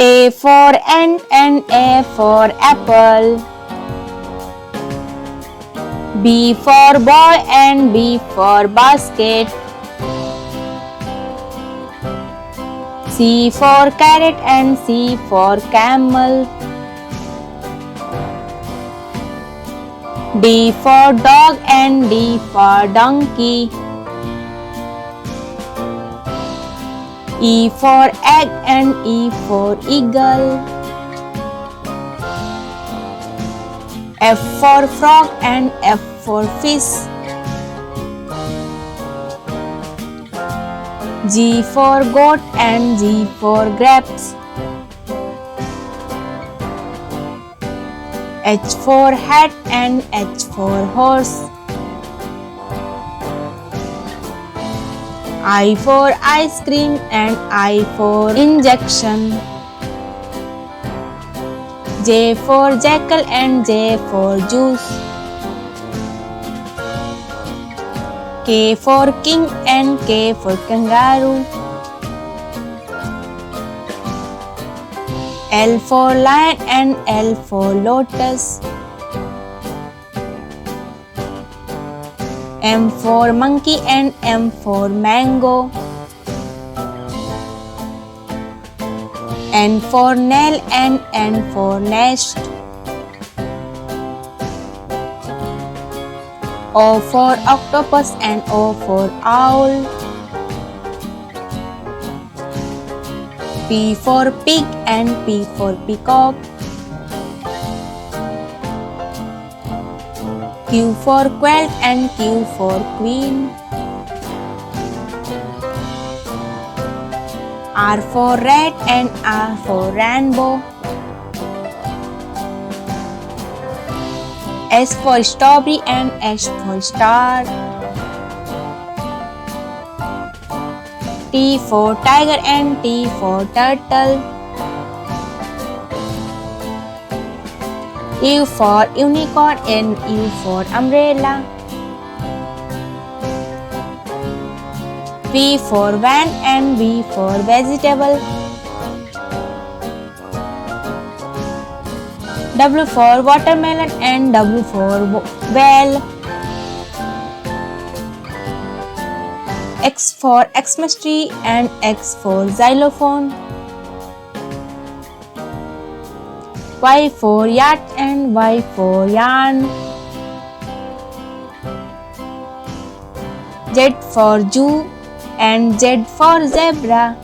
A for ant and A for apple. B for boy and B for basket. C for carrot and C for camel. D for dog and D for donkey. E for egg and E for eagle. F for frog and F for fish. G for goat and G for grapes. H for hat and H for horse. I for ice cream and I for injection. J for jackal and J for juice. K for king and K for kangaroo. L for lion and L for lotus. M for monkey and M for mango. N for nail and N for nest. O for octopus and O for owl. P for pig and P for peacock. Q for quail and Q for queen. R for rat and R for rainbow. S for strawberry and S for star. T for tiger and T for turtle. U for unicorn and U for umbrella. V for van and V for vegetable. W for watermelon and W for whale. X for Xmas tree and X for xylophone. Y for yacht and Y for yarn. Z for zoo and Z for zebra.